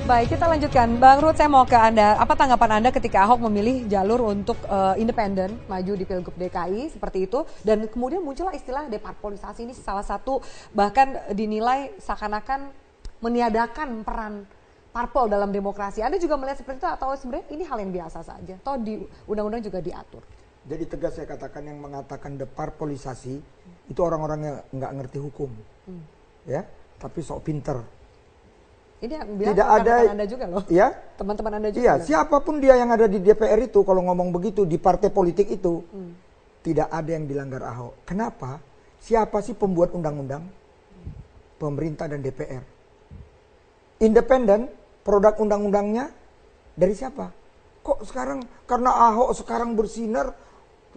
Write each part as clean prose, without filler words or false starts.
Baik, kita lanjutkan. Bang Ruth, saya mau ke Anda. Apa tanggapan Anda ketika Ahok memilih jalur untuk independen, maju di Pilgub DKI, seperti itu. Dan kemudian muncullah istilah deparpolisasi, ini salah satu bahkan dinilai seakan-akan meniadakan peran parpol dalam demokrasi. Anda juga melihat seperti itu atau sebenarnya ini hal yang biasa saja? Toh di undang-undang juga diatur. Jadi tegas saya katakan, yang mengatakan deparpolisasi itu orang-orang yang nggak ngerti hukum. Ya, tapi sok pinter. Ini yang bilang tidak ada Anda juga loh. Ya, teman-teman Anda juga. Iya, siapapun dia yang ada di DPR itu kalau ngomong begitu di partai politik itu tidak ada yang dilanggar Ahok. Kenapa? Siapa sih pembuat undang-undang? Pemerintah dan DPR. Independen, produk undang-undangnya dari siapa? Kok sekarang karena Ahok sekarang bersinar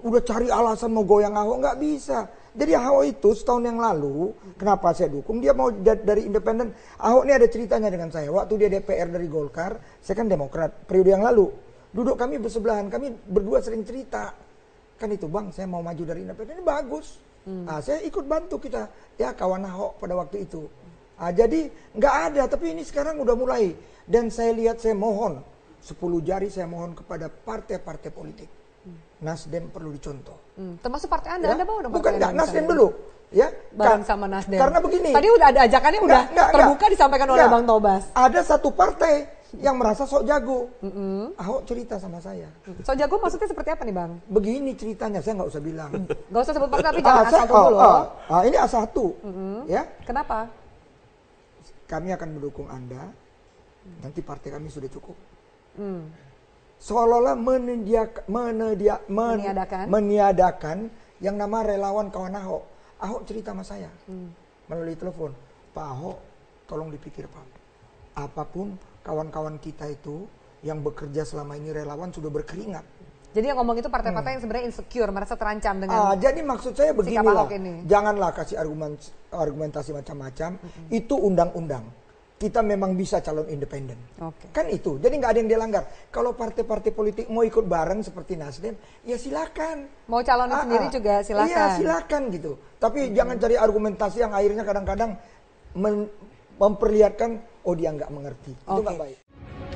udah cari alasan mau goyang Ahok? Nggak bisa. Jadi Ahok itu setahun yang lalu, kenapa saya dukung? Dia mau dari independen. Ahok ini ada ceritanya dengan saya. Waktu dia DPR dari Golkar, saya kan Demokrat. Periode yang lalu, duduk kami bersebelahan. Kami berdua sering cerita. Kan itu, Bang, saya mau maju dari independen. Ini bagus. Nah, saya ikut bantu kita. Ya, kawan Ahok pada waktu itu. Nah, jadi nggak ada, tapi ini sekarang udah mulai. Dan saya lihat, saya mohon, 10 jari saya mohon kepada partai-partai politik. Nasdem perlu dicontoh. Termasuk partai Anda, Ya? Anda mau dong? Bukan, enggak, Nasdem dulu. Ya, bareng sama Nasdem. Karena begini. Tadi udah ada ajakannya, udah terbuka disampaikan oleh Bang Tobas. Ada satu partai yang merasa sok jago. Ahok cerita sama saya. Sok jago maksudnya seperti apa nih, Bang? Begini ceritanya, saya nggak usah bilang. Nggak usah sebut partai, tapi jangan A1 dulu. Ini A1. Ya. Kenapa? Kami akan mendukung Anda. Nanti partai kami sudah cukup. Seolah-olah meniadakan yang nama relawan kawan Ahok. Ahok cerita sama saya melalui telepon, Pak Ahok, tolong dipikir Pak. Apapun kawan-kawan kita itu yang bekerja selama ini relawan sudah berkeringat. Jadi yang ngomong itu partai-partai yang sebenarnya insecure, merasa terancam dengan. Jadi maksud saya beginilah, janganlah kasih argumentasi macam-macam. Itu undang-undang. Kita memang bisa calon independen. Kan itu. Jadi nggak ada yang dilanggar. Kalau partai-partai politik mau ikut bareng seperti Nasdem, ya silakan. Mau calonin sendiri juga silakan. Iya, silakan gitu. Tapi jangan cari argumentasi yang akhirnya kadang-kadang memperlihatkan oh dia nggak mengerti. Itu nggak baik.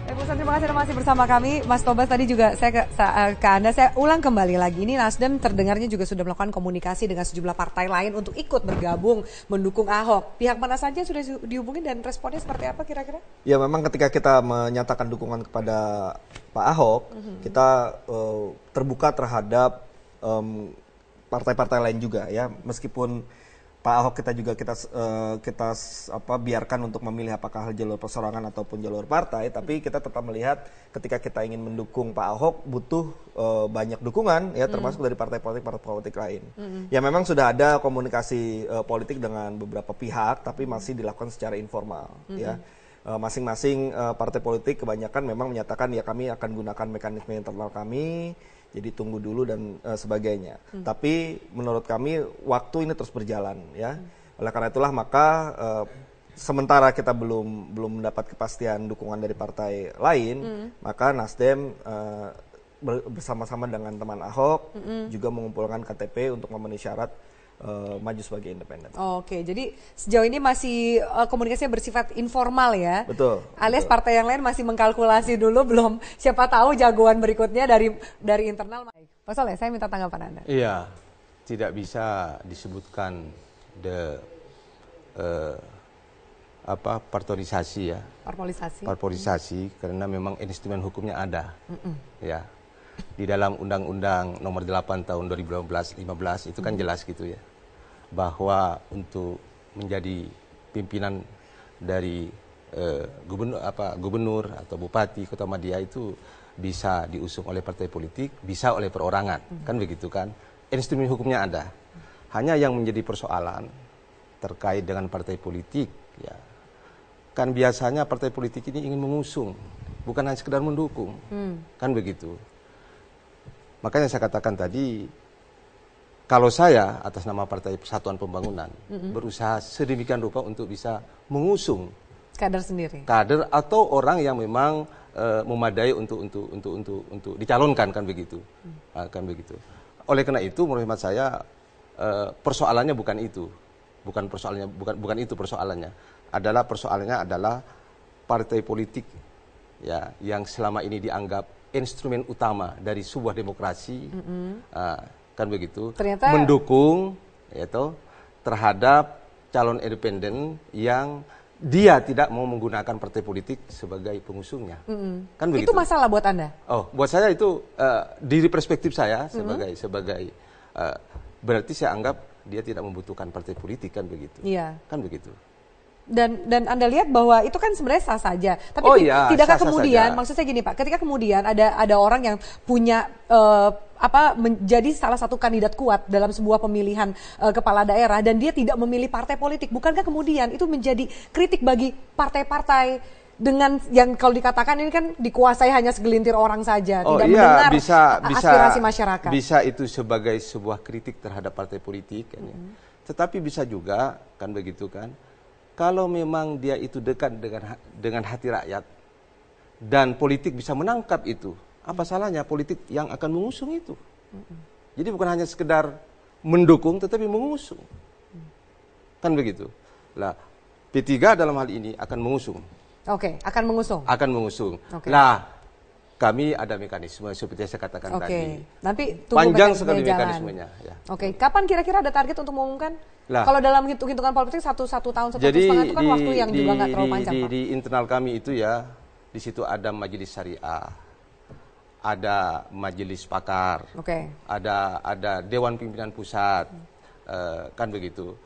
Terima kasih masih bersama kami. Mas Tobas, tadi juga saya ke Anda, saya ulang kembali lagi. Ini Nasdem terdengarnya juga sudah melakukan komunikasi dengan sejumlah partai lain untuk ikut bergabung mendukung Ahok. Pihak mana saja sudah dihubungi dan responnya seperti apa kira-kira? Ya memang ketika kita menyatakan dukungan kepada Pak Ahok, kita terbuka terhadap partai-partai lain juga ya. Meskipun Pak Ahok kita biarkan untuk memilih apakah jalur perseorangan ataupun jalur partai, tapi kita tetap melihat ketika kita ingin mendukung Pak Ahok butuh banyak dukungan ya, termasuk dari partai politik lain. Ya memang sudah ada komunikasi politik dengan beberapa pihak, tapi masih dilakukan secara informal ya. Masing-masing partai politik kebanyakan memang menyatakan ya kami akan gunakan mekanisme internal kami. Jadi tunggu dulu dan sebagainya. Tapi menurut kami waktu ini terus berjalan ya. Oleh karena itulah maka sementara kita belum mendapat kepastian dukungan dari partai lain, maka Nasdem bersama-sama dengan teman Ahok juga mengumpulkan KTP untuk memenuhi syarat maju sebagai independen. Oke, jadi sejauh ini masih komunikasinya bersifat informal ya. Betul. Alias betul. Partai yang lain masih mengkalkulasi dulu, belum siapa tahu jagoan berikutnya dari internal. Pak Soleh, saya minta tanggapan Anda. Iya, tidak bisa disebutkan parpolisasi ya. Parpolisasi karena memang instrumen hukumnya ada. Ya. Di dalam Undang-Undang Nomor 8 Tahun 2015 itu kan jelas gitu ya, bahwa untuk menjadi pimpinan dari gubernur atau bupati kota Madia itu bisa diusung oleh partai politik, bisa oleh perorangan, kan begitu kan? Instrumen hukumnya ada. Hanya yang menjadi persoalan terkait dengan partai politik ya, kan biasanya partai politik ini ingin mengusung, bukan hanya sekedar mendukung, kan begitu. Makanya saya katakan tadi, kalau saya atas nama Partai Persatuan Pembangunan berusaha sedemikian rupa untuk bisa mengusung kader sendiri, kader atau orang yang memang memadai untuk dicalonkan, kan begitu, kan begitu. Oleh karena itu, menurut hemat saya persoalannya bukan itu, bukan itu persoalannya. Persoalannya adalah partai politik ya yang selama ini dianggap instrumen utama dari sebuah demokrasi, kan begitu, ternyata mendukung yaitu terhadap calon independen yang dia tidak mau menggunakan partai politik sebagai pengusungnya, kan begitu. Itu masalah buat Anda? Oh, buat saya itu dari perspektif saya sebagai berarti saya anggap dia tidak membutuhkan partai politik, kan begitu. Iya. Kan begitu. Dan Anda lihat bahwa itu kan sebenarnya sah saja. Tapi tidakkah kemudian, maksud saya gini Pak, ketika kemudian ada orang yang punya menjadi salah satu kandidat kuat dalam sebuah pemilihan kepala daerah dan dia tidak memilih partai politik, bukankah kemudian itu menjadi kritik bagi partai-partai dengan yang kalau dikatakan ini kan dikuasai hanya segelintir orang saja, tidak mendengar aspirasi masyarakat. Bisa itu sebagai sebuah kritik terhadap partai politik, kan, ya. Tetapi bisa juga kan begitu kan, kalau memang dia itu dekat dengan hati rakyat dan politik bisa menangkap itu, apa salahnya politik yang akan mengusung itu? Jadi bukan hanya sekedar mendukung, tetapi mengusung. Kan begitu. Lah, P3 dalam hal ini akan mengusung. Oke, akan mengusung. Akan mengusung. Okay. Lah, kami ada mekanisme seperti yang saya katakan tadi. Nanti panjang sekali mekanismenya. Ya. Oke, kapan kira-kira ada target untuk mengumumkan? Kalau dalam hitungan politik satu tahun, 1,5 tahun itu kan waktu yang juga nggak terlalu panjang, Pak. Di internal kami itu ya, di situ ada majelis syariah, ada majelis pakar, ada dewan pimpinan pusat, kan begitu.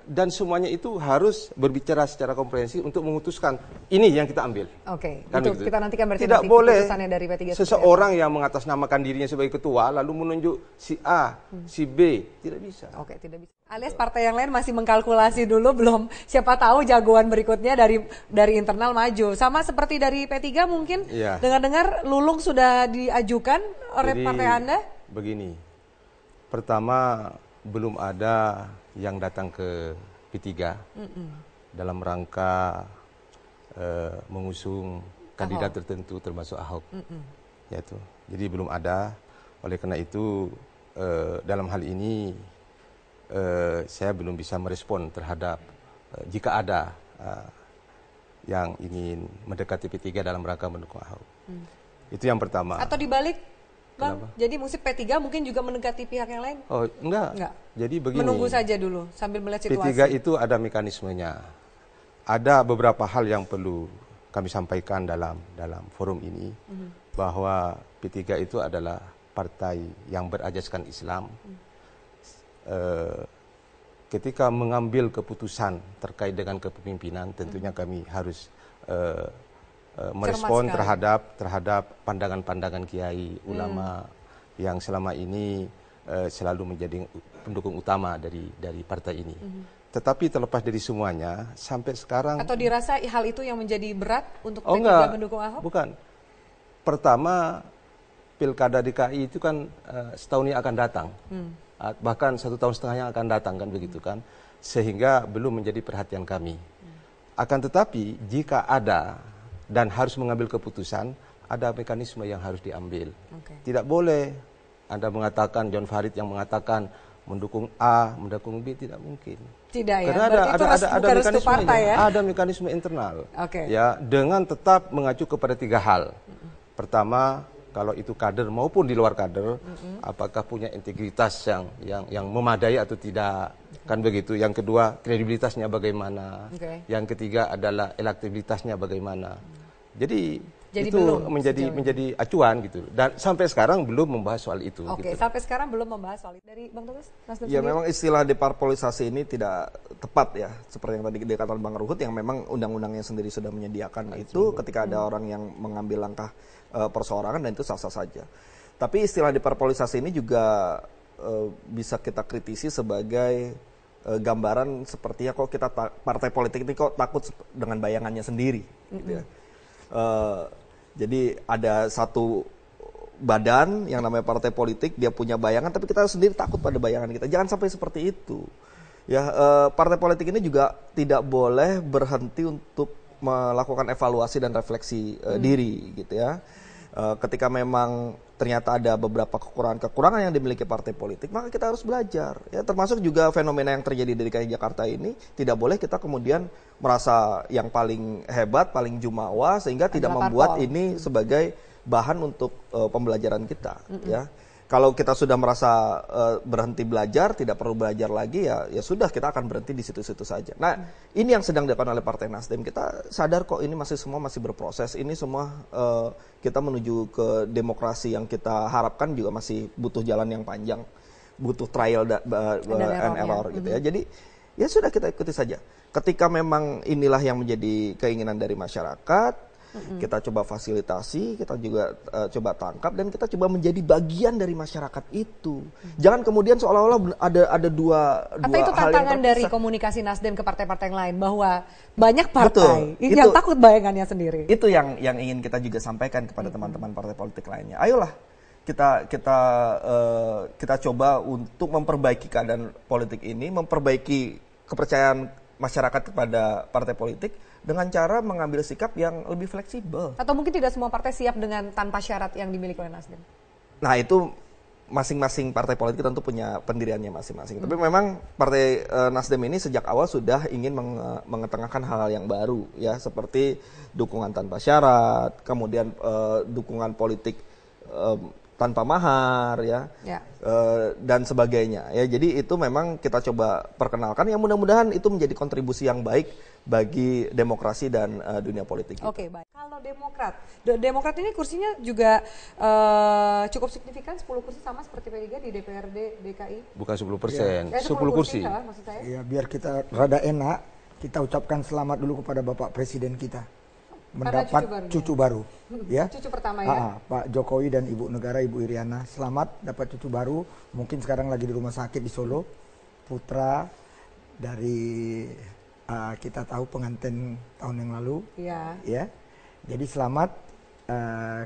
Dan semuanya itu harus berbicara secara komprehensif untuk memutuskan ini yang kita ambil. Oke, kan itu kita nantikan berarti tidak boleh dari P3 seseorang yang mengatasnamakan dirinya sebagai ketua lalu menunjuk si A, si B, tidak bisa. Oke, tidak bisa. Alias partai yang lain masih mengkalkulasi dulu, belum siapa tahu jagoan berikutnya dari internal maju. Sama seperti dari P3 mungkin. Ya. Dengar-dengar Lulung sudah diajukan oleh partai Anda? Begini, pertama belum ada yang datang ke P3 dalam rangka mengusung kandidat tertentu termasuk Ahok. Yaitu. Jadi belum ada. Oleh karena itu dalam hal ini saya belum bisa merespon terhadap jika ada yang ingin mendekati P3 dalam rangka mendukung Ahok. Itu yang pertama. Atau dibalik, Bang? Kenapa? Jadi musik P3 mungkin juga mendekati pihak yang lain? Oh, enggak. Jadi begini. Menunggu saja dulu sambil melihat situasi. P3 itu ada mekanismenya. Ada beberapa hal yang perlu kami sampaikan dalam forum ini, bahwa P3 itu adalah partai yang berajaskan Islam. Ketika mengambil keputusan terkait dengan kepemimpinan, tentunya kami harus merespon terhadap pandangan-pandangan kiai ulama yang selama ini selalu menjadi pendukung utama dari partai ini. Tetapi terlepas dari semuanya, sampai sekarang... Atau dirasa hal itu yang menjadi berat untuk P3 mendukung Ahok? Bukan. Pertama, Pilkada DKI itu kan setahun ini akan datang. Bahkan 1,5 tahun yang akan datang, kan begitu kan. Sehingga belum menjadi perhatian kami. Akan tetapi, jika ada dan harus mengambil keputusan, ada mekanisme yang harus diambil. Tidak boleh Anda mengatakan, John Farid yang mengatakan mendukung A, mendukung B, tidak mungkin. Tidak ya. Karena ada mekanisme partai, ya? Ada mekanisme internal. Ya, dengan tetap mengacu kepada 3 hal. Pertama, kalau itu kader maupun di luar kader, apakah punya integritas yang memadai atau tidak, kan begitu. Yang kedua, kredibilitasnya bagaimana. Yang ketiga adalah elektabilitasnya bagaimana. Jadi itu menjadi acuan gitu. Dan sampai sekarang belum membahas soal itu. Gitu. Sampai sekarang belum membahas soal itu. Dari Bang Tulus? Ya memang istilah deparpolisasi ini tidak tepat ya. Seperti yang tadi dikatakan Bang Ruhut, yang memang undang-undangnya sendiri sudah menyediakan itu ketika ada orang yang mengambil langkah perseorangan, dan itu sah-sah saja. Tapi istilah deparpolisasi ini juga bisa kita kritisi sebagai gambaran sepertinya kok kita partai politik ini kok takut dengan bayangannya sendiri. Gitu ya. Jadi ada satu badan yang namanya partai politik, dia punya bayangan, tapi kita sendiri takut pada bayangan kita. Jangan sampai seperti itu. Ya, partai politik ini juga tidak boleh berhenti untuk melakukan evaluasi dan refleksi diri, gitu ya. Ketika memang ternyata ada beberapa kekurangan yang dimiliki partai politik, maka kita harus belajar. Ya, termasuk juga fenomena yang terjadi di DKI Jakarta ini, tidak boleh kita kemudian merasa yang paling hebat, paling jumawa, sehingga tidak membuat ini sebagai bahan untuk pembelajaran kita. Ya. Kalau kita sudah merasa berhenti belajar, tidak perlu belajar lagi, ya sudah, kita akan berhenti di situ-situ saja. Nah, ini yang sedang dilakukan oleh Partai Nasdem. Kita sadar kok ini semua masih berproses. Ini semua kita menuju ke demokrasi yang kita harapkan juga masih butuh jalan yang panjang, butuh trial and error gitu ya. Jadi ya sudah, kita ikuti saja. Ketika memang inilah yang menjadi keinginan dari masyarakat, kita coba fasilitasi, kita juga coba tangkap, dan kita coba menjadi bagian dari masyarakat itu. Jangan kemudian seolah-olah ada dua atau itu tantangan dari komunikasi Nasdem ke partai-partai yang lain, bahwa banyak partai yang takut bayangannya sendiri. Itu yang ingin kita juga sampaikan kepada teman-teman partai politik lainnya. Ayolah kita coba untuk memperbaiki keadaan politik ini, memperbaiki kepercayaan masyarakat kepada partai politik dengan cara mengambil sikap yang lebih fleksibel. Atau mungkin tidak semua partai siap dengan tanpa syarat yang dimiliki oleh Nasdem. Nah, itu masing-masing partai politik tentu punya pendiriannya masing-masing. Tapi memang partai Nasdem ini sejak awal sudah ingin mengetengahkan hal-hal yang baru, ya, seperti dukungan tanpa syarat, kemudian dukungan politik tanpa mahar, dan sebagainya. Ya, jadi itu memang kita coba perkenalkan. Yang mudah-mudahan itu menjadi kontribusi yang baik bagi demokrasi dan dunia politik. Oke, baik. Kalau Demokrat ini kursinya juga cukup signifikan, 10 kursi sama seperti P3 di DPRD DKI. Bukan 10%, 10 kursi. Maksud saya. Ya, biar kita rada enak, kita ucapkan selamat dulu kepada Bapak Presiden kita. Mendapat cucu baru, ya. Cucu pertama, ya. Pak Jokowi dan Ibu Negara, Ibu Iriana, selamat dapat cucu baru. Mungkin sekarang lagi di rumah sakit di Solo. Putra dari kita tahu pengantin tahun yang lalu, ya. Jadi selamat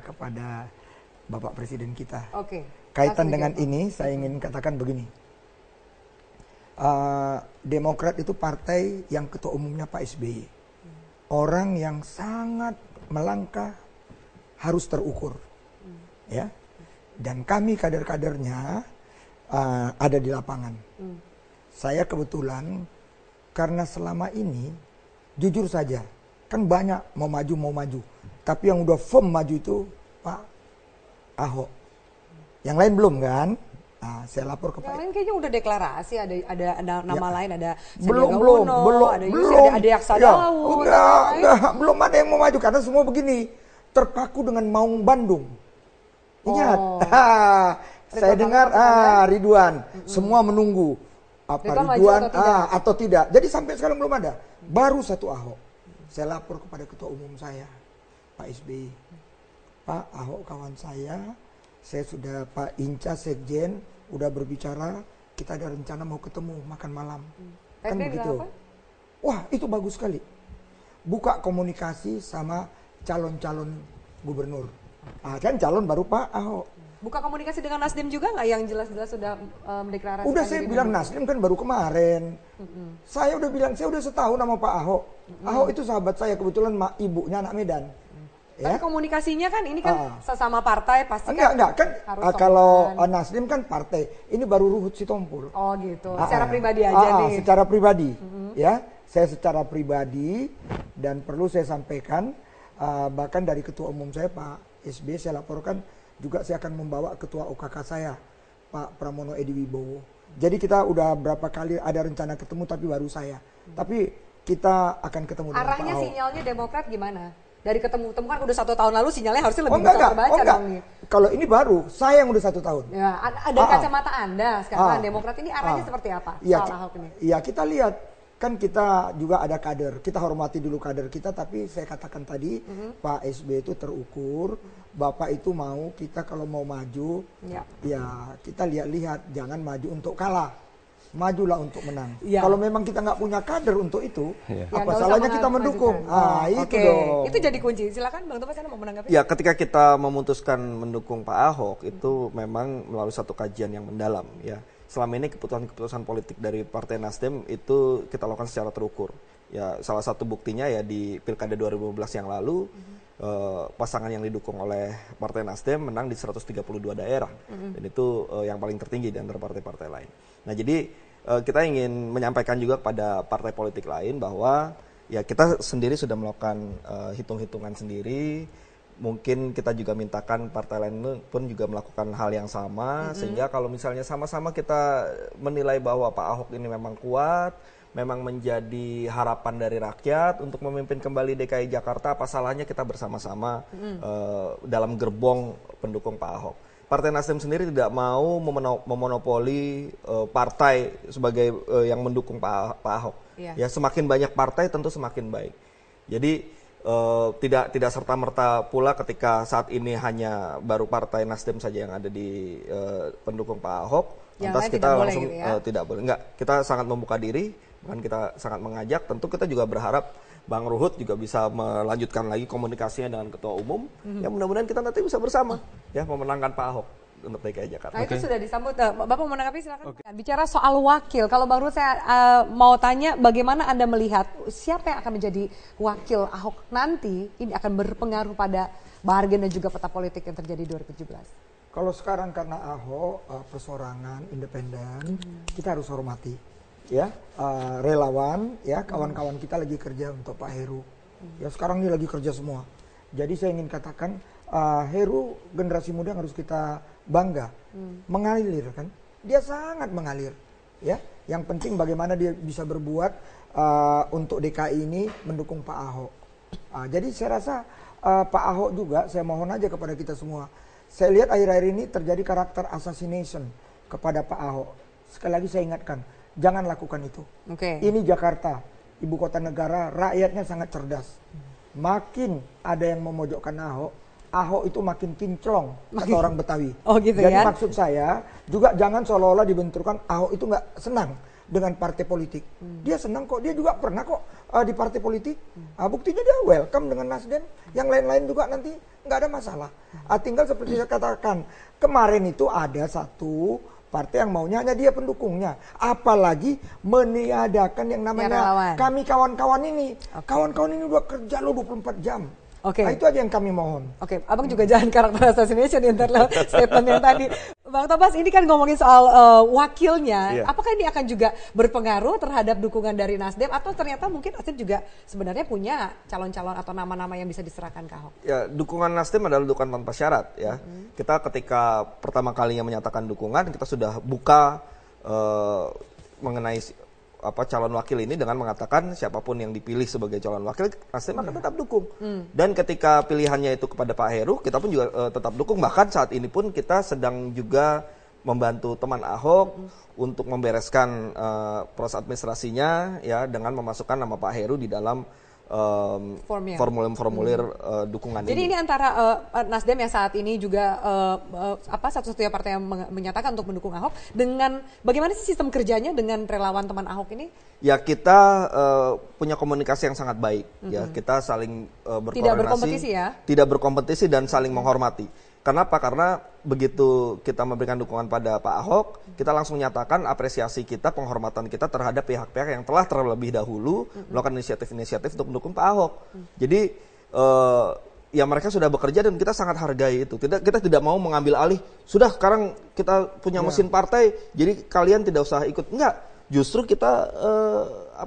kepada Bapak Presiden kita. Oke. Kaitan dengan ini, saya ingin katakan begini. Demokrat itu partai yang ketua umumnya Pak SBY. Orang yang sangat melangkah, harus terukur, ya. Dan kami kader-kadernya ada di lapangan. Saya kebetulan karena selama ini jujur saja, kan banyak mau maju, tapi yang udah firm maju itu Pak Ahok. Yang lain belum kan? Nah, saya lapor ke Pak. Yang lain kayaknya udah deklarasi, ada nama lain, ada belum, ada Yusri, ada Yaksa Daud. Belum ada yang mau maju karena semua begini, terpaku dengan Maung Bandung. Ingat, saya dengar Ridwan, semua menunggu apa Ridwan atau tidak. Jadi sampai sekarang belum ada. Baru satu Ahok. Saya lapor kepada ketua umum saya, Pak SBY. Pak Ahok kawan saya sudah Pak Inca Sekjen udah berbicara, kita ada rencana mau ketemu makan malam. Kan begitu. Apa? Wah, itu bagus sekali. Buka komunikasi sama calon-calon gubernur. Kan calon baru Pak Ahok. Buka komunikasi dengan Nasdem juga nggak, yang jelas-jelas sudah mendeklarasikan? Udah, saya bilang Nasdem kan baru kemarin. Saya udah bilang, saya udah setahun sama Pak Ahok. Ahok itu sahabat saya, kebetulan ibunya anak Medan. Tapi komunikasinya kan ini kan sesama partai pasti enggak kan kalau Nasdem kan partai. Ini baru Ruhut Sitompul. Oh gitu. Secara pribadi aja nih. Secara pribadi. Ya, saya secara pribadi, dan perlu saya sampaikan bahkan dari ketua umum saya Pak SBY saya laporkan juga saya akan membawa ketua OKK saya Pak Pramono Edi Wibowo. Jadi kita udah berapa kali ada rencana ketemu tapi baru saya. Tapi kita akan ketemu dengan Pak Ahok. Arahnya sinyalnya Demokrat gimana? Dari ketemu kan udah 1 tahun lalu, sinyalnya harusnya lebih bisa terbaca dong nih. Kalau ini baru, saya yang udah 1 tahun. Ya, ada kacamata Anda sekarang Demokrat ini arahnya seperti apa? Ahok ini. Iya, kita lihat. Kan kita juga ada kader, kita hormati dulu kader kita, tapi saya katakan tadi Pak SBY itu terukur, Bapak itu mau kita kalau mau maju, ya kita lihat-lihat, jangan maju untuk kalah. Majulah untuk menang. Kalau memang kita nggak punya kader untuk itu, apa salahnya kita mendukung? Itu dong. Itu jadi kunci. Silakan Bang Tobas, Anda mau menanggapi? Ya, ketika kita memutuskan mendukung Pak Ahok itu memang melalui satu kajian yang mendalam, ya. Selama ini keputusan-keputusan politik dari Partai Nasdem itu kita lakukan secara terukur. Ya, salah satu buktinya ya di Pilkada 2015 yang lalu pasangan yang didukung oleh Partai Nasdem menang di 132 daerah. Dan itu yang paling tertinggi di antara partai-partai lain. Nah, jadi kita ingin menyampaikan juga kepada partai politik lain bahwa ya kita sendiri sudah melakukan hitung-hitungan sendiri. Mungkin kita juga mintakan partai lain pun juga melakukan hal yang sama, sehingga kalau misalnya sama-sama kita menilai bahwa Pak Ahok ini memang kuat, memang menjadi harapan dari rakyat untuk memimpin kembali DKI Jakarta, apa salahnya kita bersama-sama dalam gerbong pendukung Pak Ahok. Partai Nasdem sendiri tidak mau memonopoli partai sebagai yang mendukung Pak Ahok. Ya, semakin banyak partai tentu semakin baik. Jadi tidak serta-merta pula ketika saat ini hanya baru Partai Nasdem saja yang ada di pendukung Pak Ahok, lantas kita langsung tidak boleh. Enggak, kita sangat membuka diri, bahkan kita sangat mengajak. Tentu kita juga berharap Bang Ruhut juga bisa melanjutkan lagi komunikasinya dengan Ketua Umum. Ya mudah-mudahan kita nanti bisa bersama ya memenangkan Pak Ahok untuk DKI Jakarta. Nah, itu sudah disambut. Bapak mau menanggapi, silakan. Bicara soal wakil, kalau Bang Ruhut saya mau tanya bagaimana Anda melihat siapa yang akan menjadi wakil Ahok nanti, ini akan berpengaruh pada bargain dan juga peta politik yang terjadi 2017. Kalau sekarang karena Ahok persorangan independen, kita harus hormati. Ya, relawan, ya kawan-kawan kita lagi kerja untuk Pak Heru. Ya sekarang ini lagi kerja semua. Jadi saya ingin katakan Heru generasi muda yang harus kita bangga, mengalir kan? Dia sangat mengalir. Ya, yang penting bagaimana dia bisa berbuat untuk DKI ini mendukung Pak Ahok. Jadi saya rasa Pak Ahok juga, saya mohon aja kepada kita semua. Saya lihat akhir-akhir ini terjadi karakter assassination kepada Pak Ahok. Sekali lagi saya ingatkan. Jangan lakukan itu. Ini Jakarta, ibu kota negara, rakyatnya sangat cerdas. Makin ada yang memojokkan Ahok itu makin kinclong, kata orang Betawi. Gitu. Jadi maksud saya juga jangan seolah-olah dibenturkan Ahok itu nggak senang dengan partai politik. Dia senang kok, dia juga pernah kok di partai politik. Buktinya dia welcome dengan Nasdem. Yang lain-lain juga nanti nggak ada masalah. Tinggal seperti saya katakan, kemarin itu ada satu partai yang maunya hanya dia pendukungnya. Apalagi meniadakan yang namanya kami kawan-kawan ini. Kawan-kawan ini udah kerja lo 24 jam. Nah, itu aja yang kami mohon. Abang juga jangan karakter assassination statement yang tadi. Bang Tobas, ini kan ngomongin soal wakilnya. Apakah ini akan juga berpengaruh terhadap dukungan dari Nasdem atau ternyata mungkin Nasdem juga sebenarnya punya calon-calon atau nama-nama yang bisa diserahkan ke Ahok? Ya, dukungan Nasdem adalah dukungan tanpa syarat ya. Kita ketika pertama kalinya menyatakan dukungan, kita sudah buka mengenai calon wakil ini dengan mengatakan siapapun yang dipilih sebagai calon wakil, Nasdem akan tetap dukung. Dan ketika pilihannya itu kepada Pak Heru, kita pun juga tetap dukung. Bahkan saat ini pun kita sedang juga membantu teman Ahok untuk membereskan proses administrasinya ya dengan memasukkan nama Pak Heru di dalam formulir dukungan. Jadi ini antara Nasdem yang saat ini juga satu-satunya partai yang menyatakan untuk mendukung Ahok, dengan bagaimana sih sistem kerjanya dengan relawan teman Ahok ini? Ya kita punya komunikasi yang sangat baik. Ya kita saling berkoordinasi. Tidak berkompetisi ya? Tidak berkompetisi dan saling menghormati. Kenapa? Karena begitu kita memberikan dukungan pada Pak Ahok, kita langsung nyatakan apresiasi kita, penghormatan kita terhadap pihak-pihak yang telah terlebih dahulu melakukan inisiatif-inisiatif untuk mendukung Pak Ahok. Jadi ya mereka sudah bekerja dan kita sangat hargai itu. Kita tidak mau mengambil alih. Sudah sekarang kita punya mesin partai, jadi kalian tidak usah ikut. Enggak. Justru kita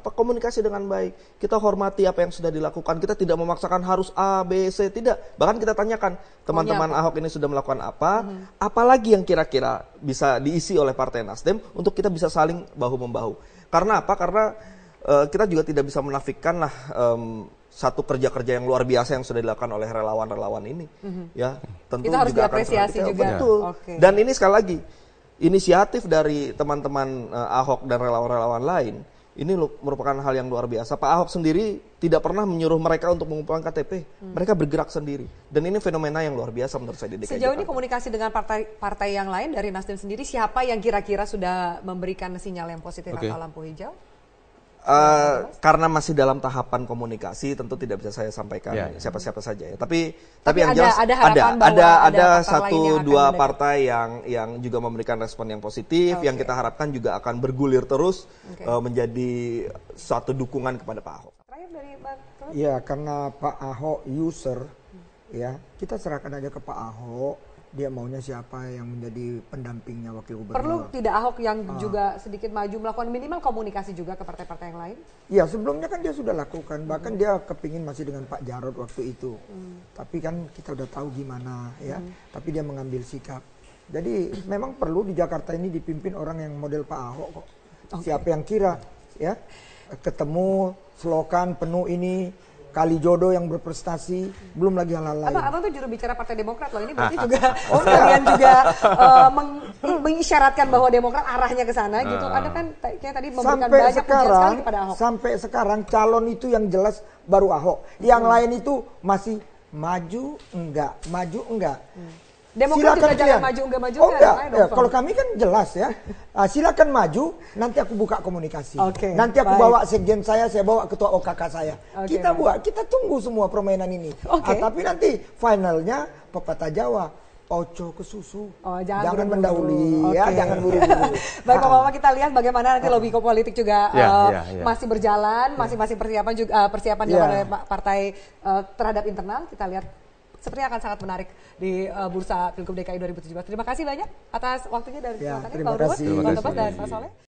komunikasi dengan baik. Kita hormati apa yang sudah dilakukan. Kita tidak memaksakan harus A, B, C, tidak. Bahkan kita tanyakan teman-teman Ahok ini sudah melakukan apa, apalagi yang kira-kira bisa diisi oleh Partai Nasdem untuk kita bisa saling bahu-membahu. Karena apa? Karena kita juga tidak bisa menafikan lah satu kerja-kerja yang luar biasa yang sudah dilakukan oleh relawan-relawan ini. Ya, tentu itu harus juga diapresiasi juga. Betul. Dan ini sekali lagi inisiatif dari teman-teman Ahok dan relawan-relawan lain, ini merupakan hal yang luar biasa. Pak Ahok sendiri tidak pernah menyuruh mereka untuk mengumpulkan KTP. Mereka bergerak sendiri. Dan ini fenomena yang luar biasa menurut saya di DKI Sejauh Jakarta. ini komunikasi dengan partai yang lain dari Nasdem sendiri, siapa yang kira-kira sudah memberikan sinyal yang positif atau lampu hijau? Karena masih dalam tahapan komunikasi, tentu tidak bisa saya sampaikan siapa-siapa saja ya. Tapi yang jelas ada satu dua partai yang juga memberikan respon yang positif, yang kita harapkan juga akan bergulir terus menjadi suatu dukungan kepada Pak Ahok. Terakhir dari Bang Robert. Iya, karena Pak Ahok user, ya kita serahkan aja ke Pak Ahok. Dia maunya siapa yang menjadi pendampingnya wakil gubernur. Perlu tidak Ahok yang juga sedikit maju melakukan minimal komunikasi juga ke partai-partai yang lain? Ya sebelumnya kan dia sudah lakukan, bahkan dia kepingin masih dengan Pak Jarod waktu itu. Tapi kan kita udah tahu gimana ya, tapi dia mengambil sikap. Jadi memang perlu di Jakarta ini dipimpin orang yang model Pak Ahok kok. Siapa yang kira ya ketemu slogan penuh ini, kali jodoh yang berprestasi, belum lagi hal-hal lain. Abang tuh juru bicara Partai Demokrat loh, ini berarti juga kalian juga mengisyaratkan bahwa Demokrat arahnya ke sana gitu. Ada kan kayak tadi memberikan banyak pujian sekali kepada Ahok. Sampai sekarang calon itu yang jelas baru Ahok. Yang lain itu masih maju enggak. Demokrat juga jangan maju enggak. Ya, kalau kami kan jelas ya. Silakan maju, nanti aku buka komunikasi. Nanti aku bawa sekjen saya bawa ketua OKK saya. Kita tunggu semua permainan ini. Tapi nanti finalnya pepatah Jawa, ojo ke susu. Jangan mendahului ya, jangan buru-buru. Baik Bapak, kita lihat bagaimana nanti lobby politik juga masih berjalan, masing-masing persiapan oleh partai terhadap internal. Kita lihat sepertinya akan sangat menarik di bursa Pilgub DKI 2017. Terima kasih banyak atas waktunya dari terima kasih. Bang Robert, Bang Tobas dan Pak Soleh.